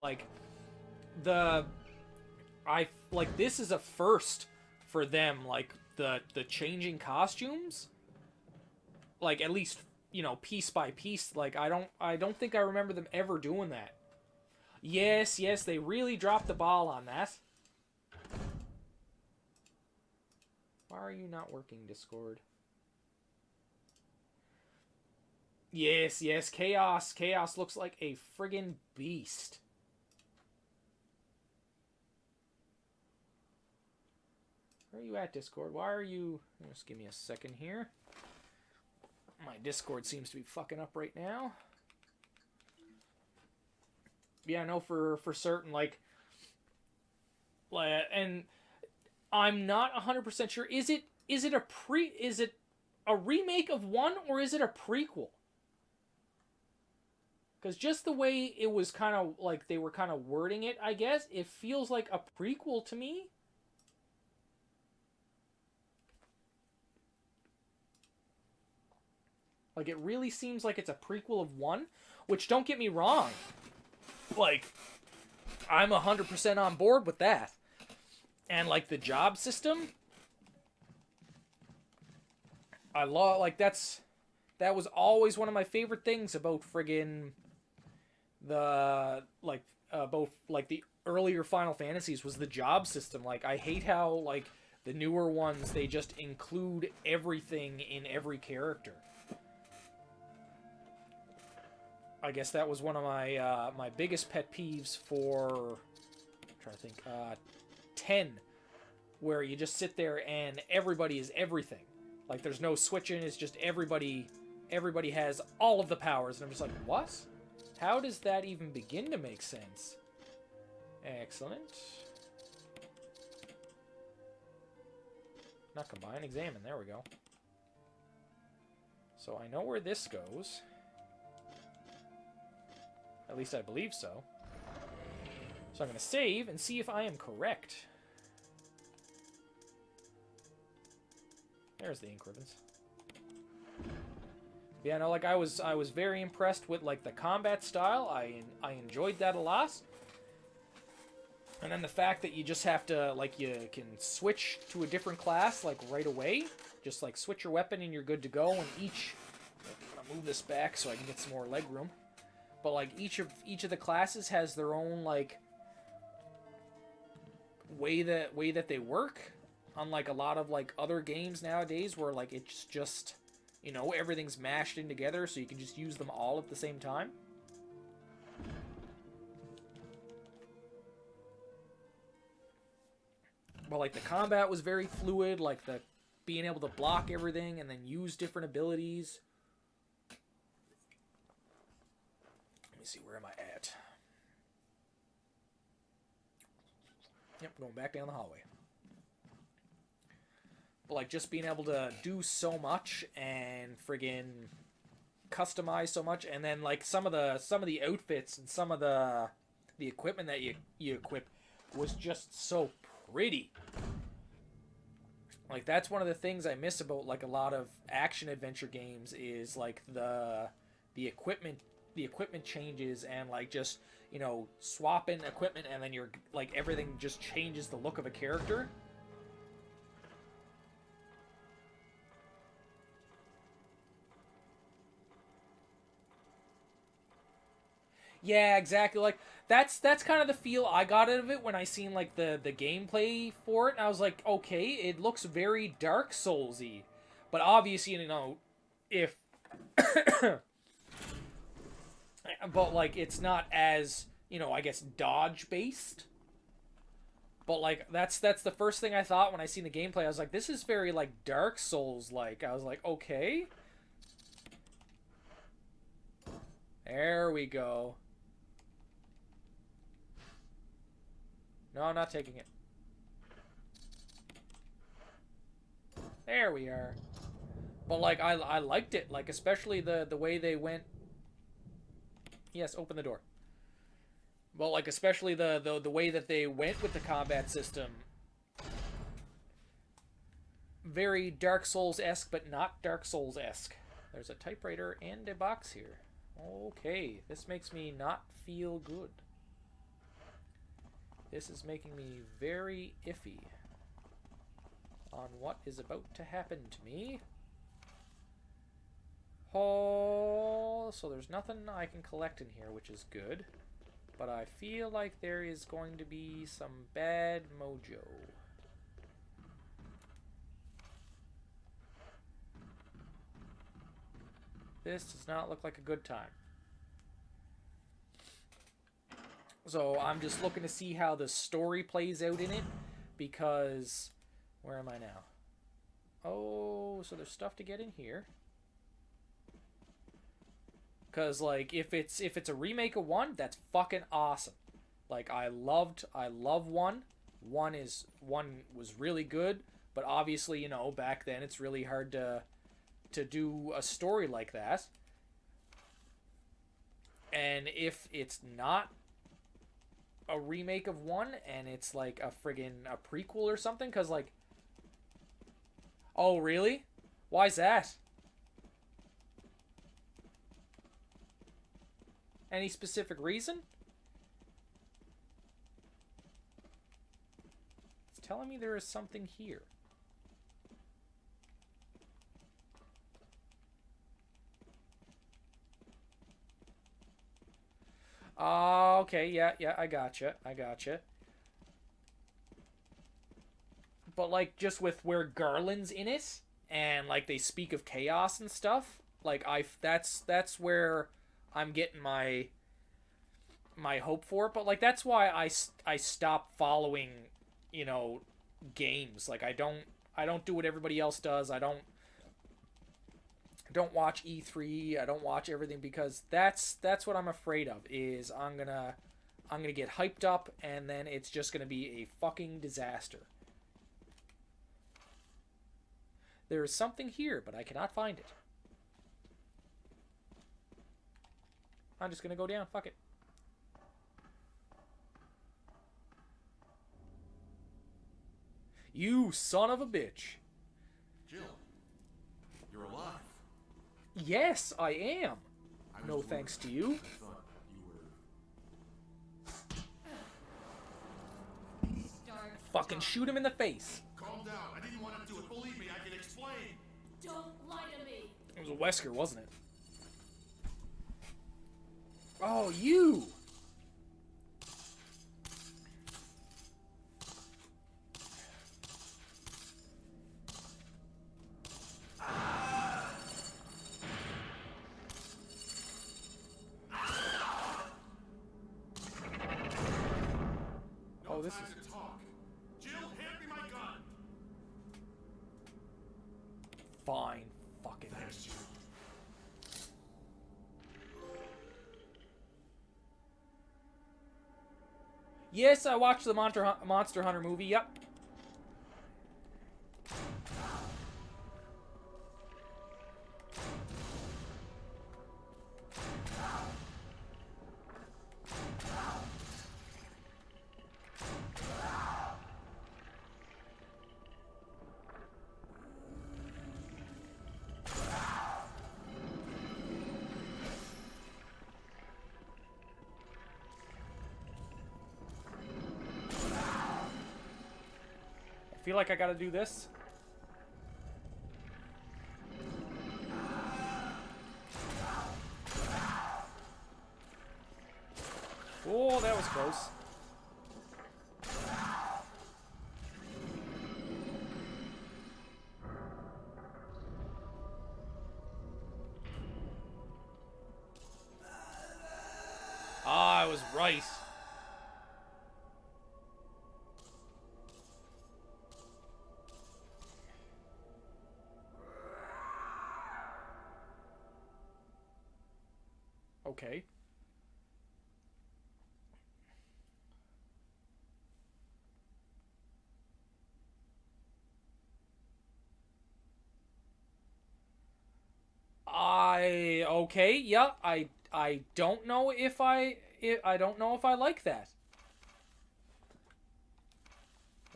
Like the like this is a first for them. Like the changing costumes. Like at least piece by piece. Like I don't think I remember them ever doing that. Yes, yes, they really dropped the ball on that. Why are you not working, Discord? Yes, yes, Chaos. Chaos looks like a friggin' beast. Where are you at, Discord? Why are you... Just give me a second here. My Discord seems to be fucking up right now. Yeah, I know for certain, and I'm not 100% sure. Is it a remake of one, or is it a prequel? Because just the way it was kind of like they were kind of wording it, I guess, it feels like a prequel to me. Like, it really seems like it's a prequel of one, which, don't get me wrong, like, I'm 100% on board with that. And, like, the job system, I love, like, that was always one of my favorite things about friggin' both, like, the earlier Final Fantasies was the job system. Like, I hate how, like, the newer ones, they just include everything in every character. I guess that was one of my biggest pet peeves for, I'm trying to think, 10, where you just sit there and everybody is everything. Like, there's no switching, it's just everybody has all of the powers, and I'm just like, what? How does that even begin to make sense? Excellent. Not combine, examine, there we go. So I know where this goes. At least I believe so. So I'm going to save and see if I am correct. There's the ink ribbons. Yeah, no, like I was very impressed with like the combat style. I enjoyed that a lot. And then the fact that you just have to like you can switch to a different class like right away. Just like switch your weapon and you're good to go. And I'll move this back so I can get some more leg room. But like each of the classes has their own like way that they work, unlike a lot of like other games nowadays where like it's just everything's mashed in together so you can just use them all at the same time. But like the combat was very fluid, like the being able to block everything and then use different abilities. Let me see, where am I at? Yep, going back down the hallway. But like just being able to do so much and friggin' customize so much, and then like some of the outfits and some of the equipment that you equip was just so pretty. Like that's one of the things I miss about like a lot of action adventure games is like the equipment changes and like just swapping equipment and then you're like everything just changes the look of a character. Yeah, exactly. Like that's kind of the feel I got out of it when I seen like the gameplay for it. And I was like, okay, it looks very Dark Soulsy, but obviously, if but like it's not as I guess dodge based. But like that's the first thing I thought when I seen the gameplay. I was like, this is very like Dark Souls like. I was like, okay. There we go. No, I'm not taking it. There we are. But like I liked it, like especially the way they went. Yes, open the door. Well, like especially the way that they went with the combat system. Very Dark Souls-esque, but not Dark Souls-esque. There's a typewriter and a box here. Okay, this makes me not feel good. This is making me very iffy on what is about to happen to me. Oh, so there's nothing I can collect in here, which is good. But I feel like there is going to be some bad mojo. This does not look like a good time. So I'm just looking to see how the story plays out in it, because where am I now? Oh, so there's stuff to get in here. Because like if it's a remake of 1, that's fucking awesome. Like I love 1. 1 was really good, but obviously, you know, back then it's really hard to do a story like that. And if it's not a remake of 1 and it's like a prequel or something, because like, oh really? Why's that? Any specific reason? It's telling me there is something here. Okay, yeah, I gotcha. But like just with where Garland's in it and like they speak of chaos and stuff, like that's where I'm getting my hope for it. But like that's why I stopped following, you know, games. Like I don't do what everybody else does. I don't watch E3. I don't watch everything, because that's what I'm afraid of, is I'm gonna get hyped up and then it's just gonna be a fucking disaster. There is something here, but I cannot find it. I'm just gonna go down. Fuck it. You son of a bitch. Jill, you're alive. Yes, I am. No thanks to you. I thought you were... Fucking shoot him in the face. Calm down. I didn't want to do it. Believe me, I can explain. Don't lie to me. It was a Wesker, wasn't it? Oh, you! No this time is- to talk. Jill, hand me my gun. Fine. Fucking. Thanks, Jill. Yes, I watched the Monster Hunter movie. Yep. I feel like I gotta do this. Oh, that was close. Ah, I was right. Okay. Okay, yeah, I don't know if I don't know if I like that.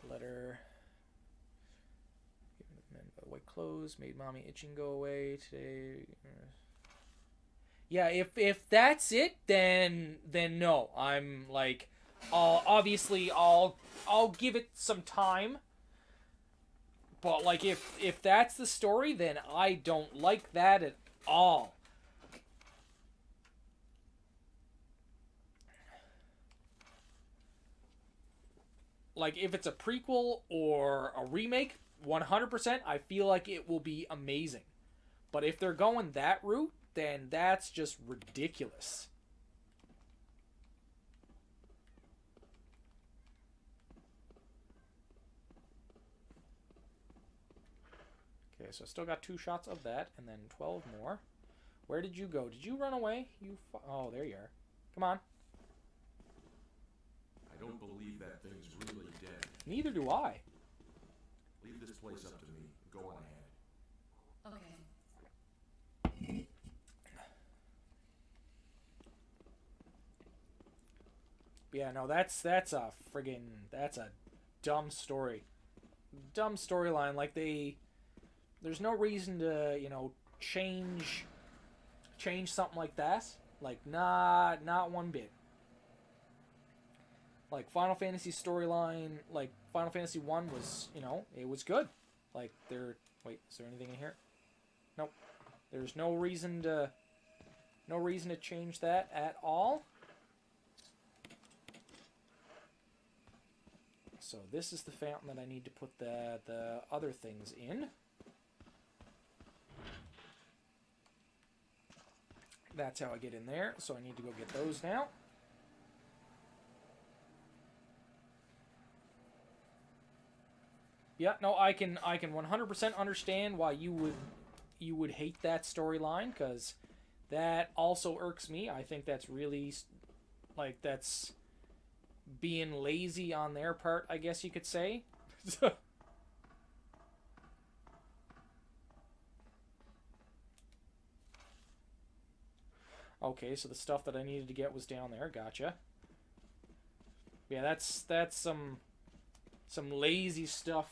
Letter. White clothes made mommy itching go away today. Yeah, if that's it, then no. I'm like, Obviously, I'll give it some time. But like, if that's the story, then I don't like that at all. Like, if it's a prequel or a remake, 100%, I feel like it will be amazing. But if they're going that route, then that's just ridiculous. Okay, so I still got 2 shots of that, and then 12 more. Where did you go? Did you run away? Oh, there you are. Come on. I don't believe that thing's really dead. Neither do I. Leave this place up to me. Go on ahead. Okay. Yeah, no, that's a dumb story. Dumb storyline. Like, there's no reason to, change something like that. Like, not one bit. Like, Final Fantasy storyline, like, Final Fantasy 1 was, it was good. Like, wait, is there anything in here? Nope. There's no reason to change that at all. So this is the fountain that I need to put the other things in. That's how I get in there. So I need to go get those now. Yeah, no, I can 100% understand why you would hate that storyline, because that also irks me. I think that's really, like, that's being lazy on their part, I guess you could say. Okay, so the stuff that I needed to get was down there. Gotcha. Yeah, that's some lazy stuff.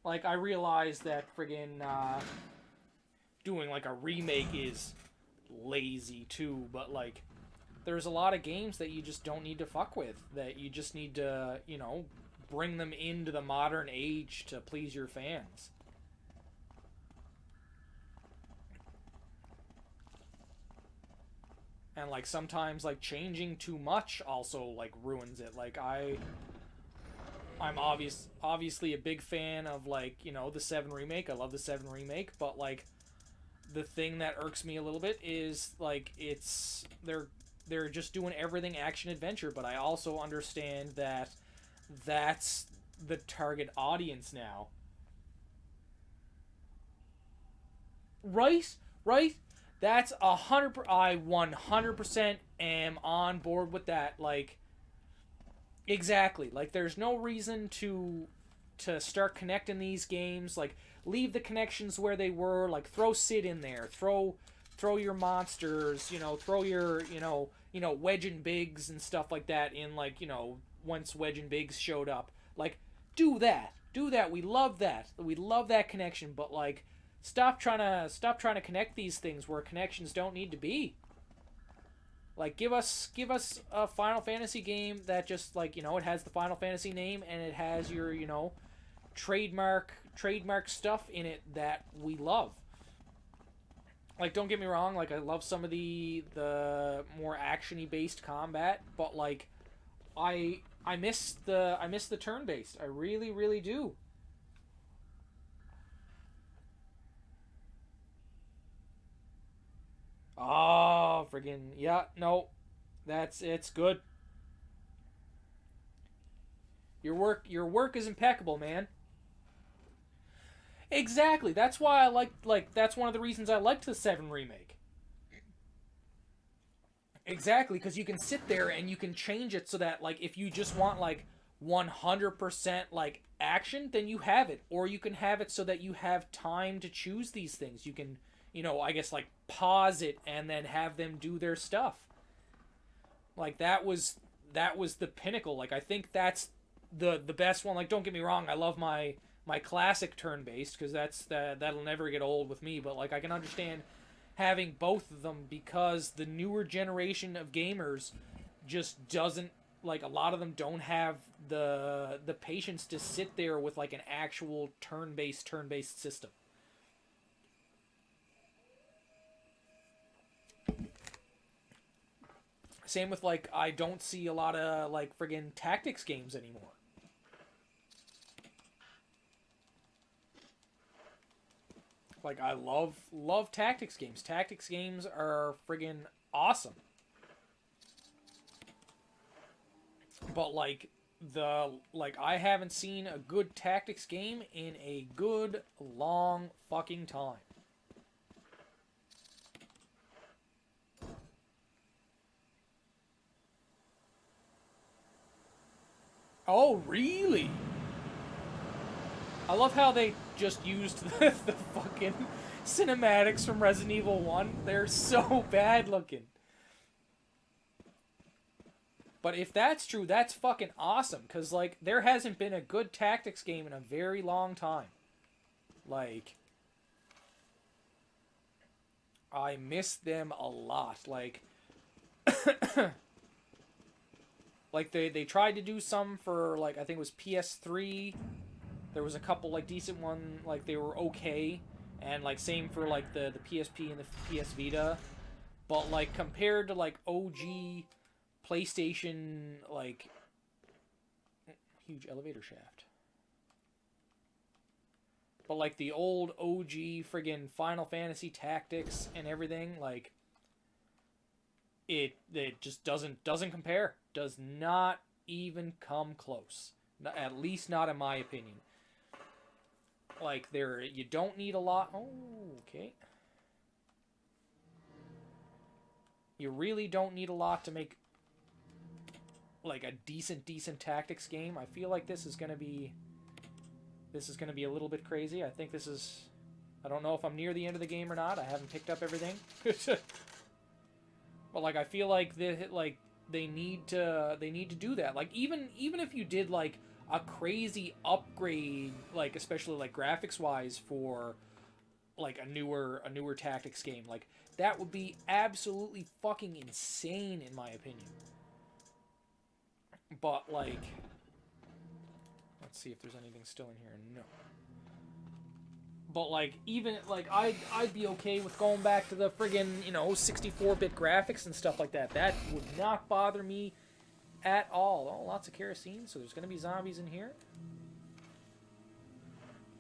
Like, I realize that friggin' doing like a remake is lazy too, but like, there's a lot of games that you just don't need to fuck with. That you just need to, bring them into the modern age to please your fans. And like, sometimes like changing too much also like ruins it. Like, I'm obviously a big fan of, like, the 7 remake. I love the 7 remake, but like, the thing that irks me a little bit is like, they're just doing everything action adventure, but I also understand that that's the target audience now. Right. That's 100. I 100% am on board with that. Like, exactly. Like, there's no reason to start connecting these games. Like, leave the connections where they were. Like, throw Sid in there. Throw your monsters. Throw your Wedge and Biggs and stuff like that in, like, once Wedge and Biggs showed up. Like, do that. We love that. We love that connection. But like, stop trying to connect these things where connections don't need to be. Like, give us a Final Fantasy game that just, like, it has the Final Fantasy name and it has your, trademark stuff in it that we love. Like, don't get me wrong, like, I love some of the more action-y based combat, but like, I miss the turn-based. I really, really do. Oh, friggin' yeah, no. It's good. Your work is impeccable, man. Exactly. That's why I like that's one of the reasons I liked the 7 remake. Exactly, because you can sit there and you can change it so that, like, if you just want like 100% like action, then you have it, or you can have it so that you have time to choose these things. You can, I guess, like, pause it and then have them do their stuff. Like, that was the pinnacle. Like, I think that's the best one. Like, don't get me wrong, I love my classic turn based, because that'll never get old with me. But like, I can understand having both of them, because the newer generation of gamers just doesn't like a lot of them don't have the patience to sit there with like an actual turn-based system. Same with like I don't see a lot of like friggin' tactics games anymore. Like I love tactics games. Tactics games are friggin' awesome. But like I haven't seen a good tactics game in a good long fucking time. Oh, really? I love how they just used the fucking cinematics from Resident Evil 1. They're so bad looking. But if that's true, that's fucking awesome. Because, like, there hasn't been a good tactics game in a very long time. Like, I miss them a lot. Like, like they tried to do some for, like, I think it was PS3. There was a couple, like, decent one. Like, they were okay. And, like, same for, like, the PSP and the PS Vita. But, like, compared to, like, OG PlayStation, like, huge elevator shaft. But like the old OG friggin' Final Fantasy Tactics and everything, like it just doesn't compare. Does not even come close. At least not in my opinion. Like you don't need a lot. Oh, okay. You really don't need a lot to make like a decent tactics game. I feel like this is gonna be a little bit crazy. I think this is, I don't know if I'm near the end of the game or not. I haven't picked up everything. But like I feel like they need to do that. Like even if you did like a crazy upgrade, like especially like graphics wise for like a newer tactics game, like that would be absolutely fucking insane in my opinion. But, like, let's see if there's anything still in here. No. But, like, even, like, I'd be okay with going back to the friggin', 64-bit graphics and stuff like that. That would not bother me at all. Oh, lots of kerosene, so there's going to be zombies in here.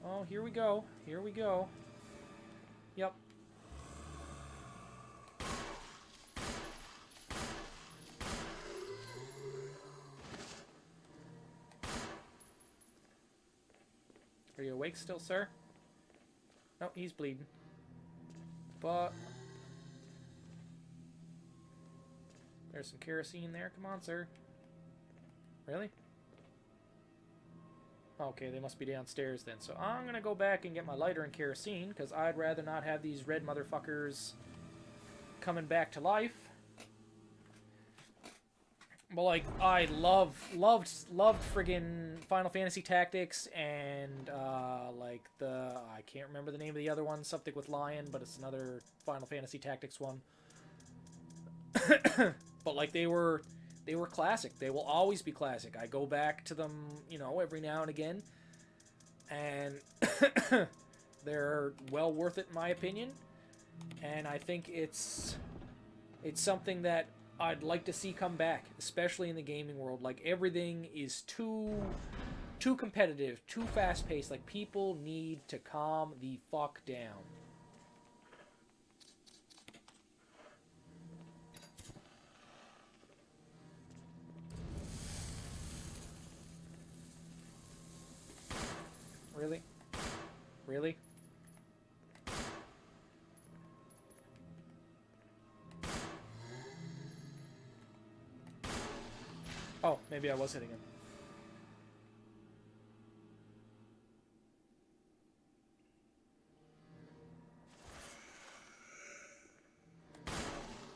Oh, here we go. Here we go. Yep. Are you awake still, sir? No, he's bleeding. But there's some kerosene there. Come on, sir. Really? Okay, they must be downstairs then. So I'm going to go back and get my lighter and kerosene, because I'd rather not have these red motherfuckers coming back to life. But, like, I loved friggin' Final Fantasy Tactics and, like, I can't remember the name of the other one, something with Lion, but it's another Final Fantasy Tactics one. But, like, they were classic. They will always be classic. I go back to them, every now and again. And they're well worth it, in my opinion. And I think it's something that I'd like to see come back, especially in the gaming world. Like, everything is too competitive, too fast-paced. Like, people need to calm the fuck down. Really? Really? Oh, maybe I was hitting him.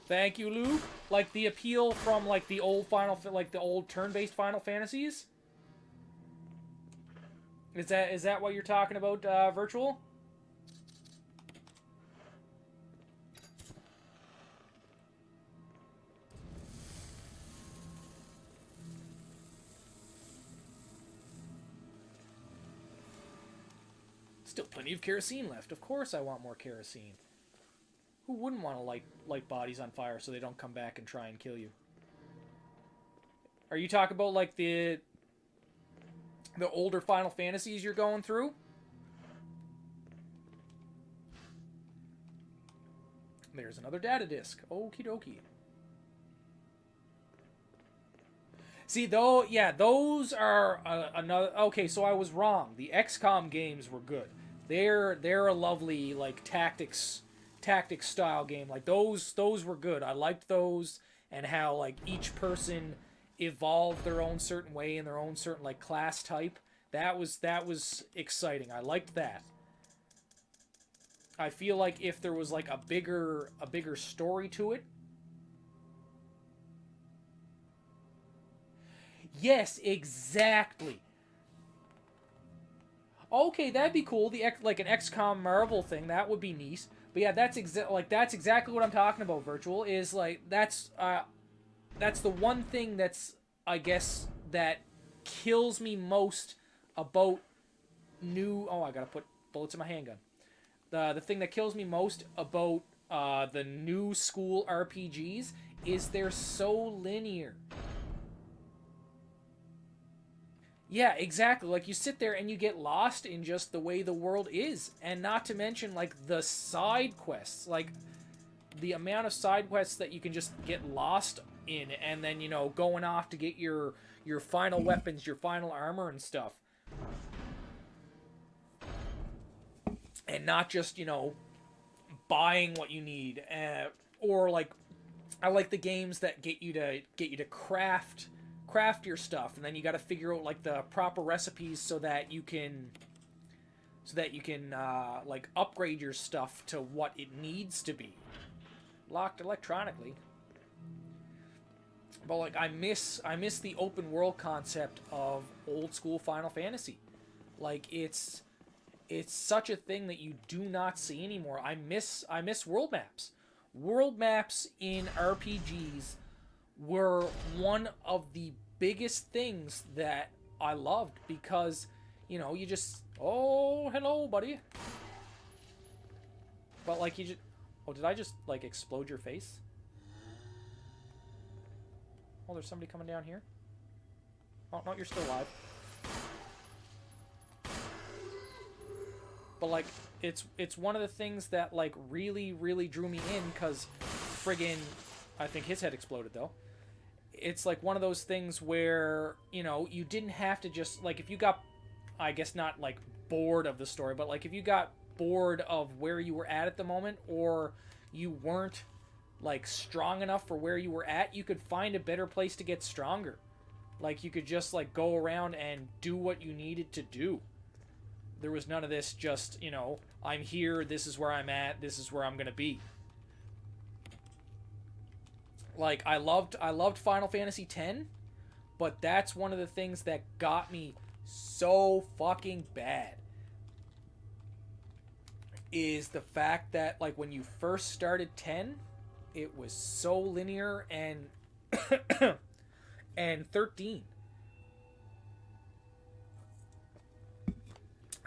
Thank you, Luke. Like the appeal from like the old the old turn-based Final Fantasies. Is that what you're talking about, Virtual? Still plenty of kerosene left. Of course I want more kerosene. Who wouldn't want to light bodies on fire so they don't come back and try and kill you? Are you talking about like the older Final Fantasies you're going through? There's another data disk. Okie dokie. See, though, yeah, those are another... Okay, so I was wrong. The XCOM games were good. They're a lovely, like, tactics style game. Like, those were good. I liked those, and how, like, each person evolved their own certain way and their own certain, like, class type. That was exciting. I liked that. I feel like if there was, like, a bigger story to it... Yes, exactly. Okay, that'd be cool. Like an XCOM Marvel thing, that would be neat. But yeah, that's exactly what I'm talking about. Virtual is like that's the one thing that's, I guess, that kills me most about new. Oh, I gotta put bullets in my handgun. The thing that kills me most about the new school RPGs is they're so linear. Yeah, exactly. Like, you sit there and you get lost in just the way the world is. And not to mention, like, the side quests. Like, the amount of side quests that you can just get lost in. And then, you know, going off to get your final weapons, your final armor and stuff. And not just, you know, buying what you need. Or, like, I like the games that get you to craft your stuff, and then you got to figure out like the proper recipes so that you can like upgrade your stuff to what it needs to be, locked electronically. But like I miss the open world concept of old school Final Fantasy. Like it's such a thing that you do not see anymore. I miss world maps. World maps in RPGs were one of the biggest things that I loved, because, you know, you just, oh, hello, buddy. But like you just, oh, did I just like explode your face? Oh, there's somebody coming down here. Oh, no, you're still alive. But like, it's one of the things that like really drew me in, because friggin', I think his head exploded though. It's like one of those things where, you know, you didn't have to just, like, if you got, I guess not like bored of the story, but like if you got bored of where you were at the moment, or you weren't like strong enough for where you were at, you could find a better place to get stronger. Like you could just like go around and do what you needed to do. There was none of this just, you know, I'm here, this is where I'm at, this is where I'm gonna be. Like, I loved Final Fantasy X, but that's one of the things that got me so fucking bad. Is the fact that, like, when you first started 10, it was so linear, and and 13.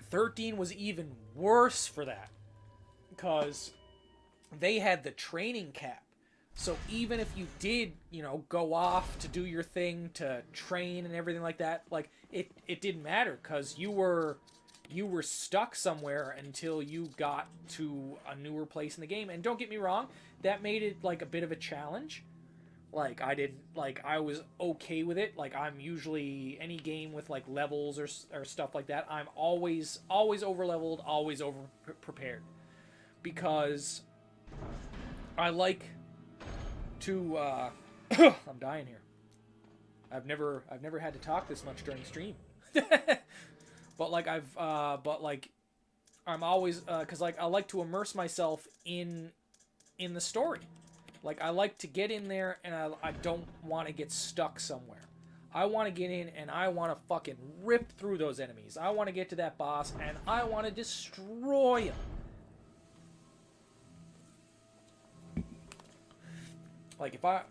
13 was even worse for that, because they had the training cap. So even if you did, you know, go off to do your thing, to train and everything like that, like, it didn't matter, because you were stuck somewhere until you got to a newer place in the game. And don't get me wrong, that made it like a bit of a challenge. Like, I was okay with it. Like, I'm usually, any game with like levels or stuff like that, I'm always over leveled, always over prepared, because I like to I'm dying here. I've never had to talk this much during stream. But like I'm always, cuz like I like to immerse myself in the story. Like, I like to get in there, and I don't want to get stuck somewhere. I want to get in and I want to fucking rip through those enemies. I want to get to that boss and I want to destroy him. Like, if I...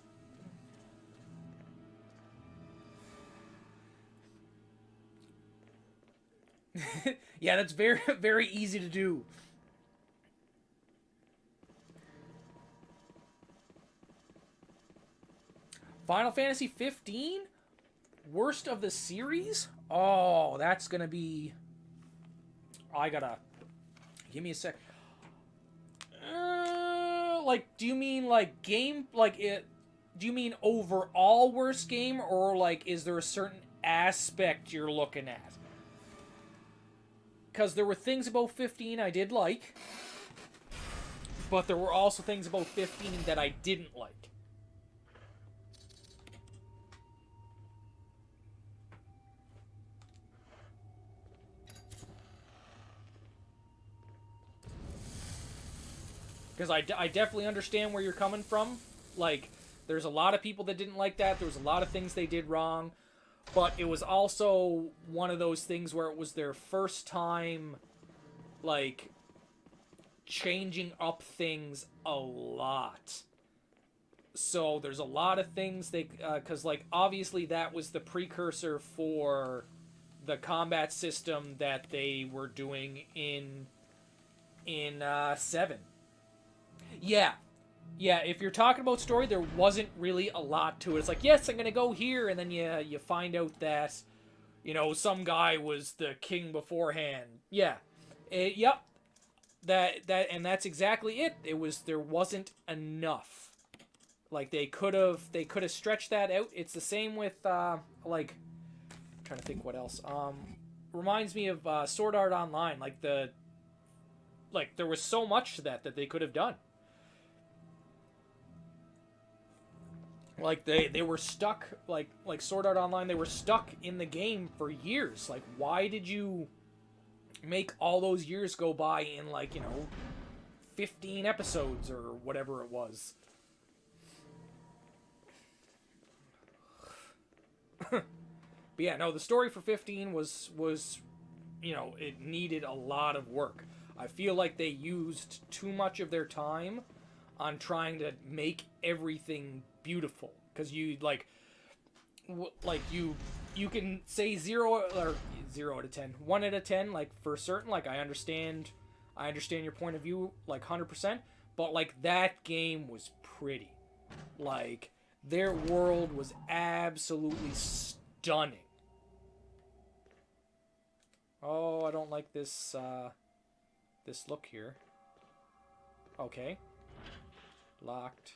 Yeah, that's very, very easy to do. Final Fantasy 15? Worst of the series? Oh, that's gonna be... I gotta... Give me a sec. Like, do you mean, like, game... Like, it... Do you mean overall worst game? Or, like, is there a certain aspect you're looking at? Because there were things about 15 I did like. But there were also things about 15 that I didn't like. Because I definitely understand where you're coming from. Like, there's a lot of people that didn't like that. There was a lot of things they did wrong. But it was also one of those things where it was their first time, like, changing up things a lot. So there's a lot of things they... Because, like, obviously that was the precursor for the combat system that they were doing in 7. Yeah. Yeah, if you're talking about story, there wasn't really a lot to it. It's like, yes, I'm going to go here, and then you find out that, you know, some guy was the king beforehand. Yeah. Yep. And that's exactly it. There wasn't enough. Like, they could have stretched that out. It's the same with, like, I'm trying to think what else. Reminds me of Sword Art Online. Like, there was so much to that they could have done. Like, they were stuck, like Sword Art Online, they were stuck in the game for years. Like, why did you make all those years go by in, like, you know, 15 episodes or whatever it was? But yeah, no, the story for 15 was, you know, it needed a lot of work. I feel like they used too much of their time on trying to make everything beautiful, because you you can say 0 out of 10, 1 out of 10, like, for certain. Like, I understand your point of view, like, 100%, but, like, that game was pretty. Like, their world was absolutely stunning. Oh, I don't like this this look here. Okay. Locked.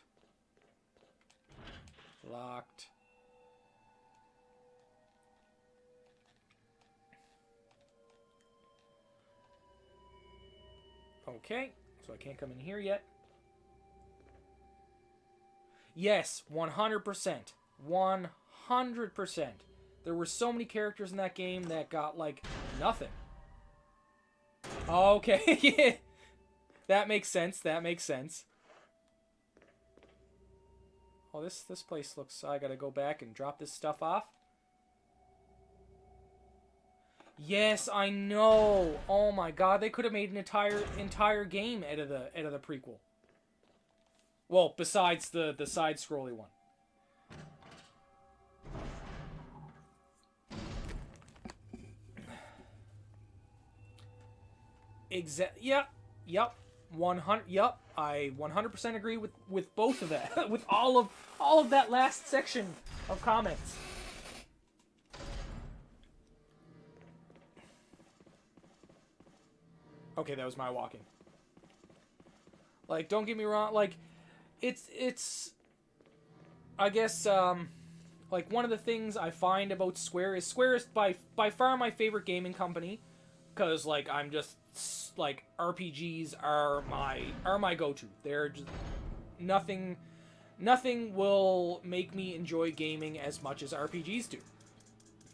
Okay, so I can't come in here yet. Yes, 100%. 100%. There were so many characters in that game that got, like, nothing. Okay, yeah. That makes sense. Oh, this place looks... I gotta go back and drop this stuff off. Yes, I know. Oh my god, they could have made an entire game out of the prequel. Well, besides the side-scrolly one. Yep. 100. Yep. I 100% agree with both of that. With all of that last section of comments. Okay, that was my walking. Like, don't get me wrong. Like, it's. I guess like, one of the things I find about Square is by far my favorite gaming company, because, like, I'm just, like, RPGs are my go-to. They're just nothing will make me enjoy gaming as much as RPGs do.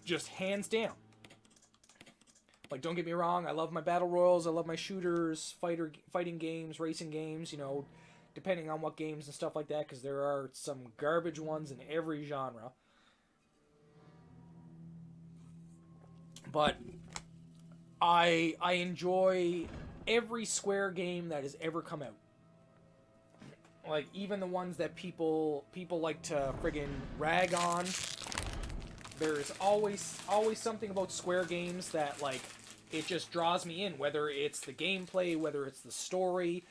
Just hands down. Like, don't get me wrong, I love my battle royals, I love my shooters, fighting games, racing games, you know, depending on what games and stuff like that, because there are some garbage ones in every genre. But I enjoy every Square game that has ever come out. Like, even the ones that people like to friggin' rag on. There's always something about Square games that, like, it just draws me in, whether it's the gameplay, whether it's the story,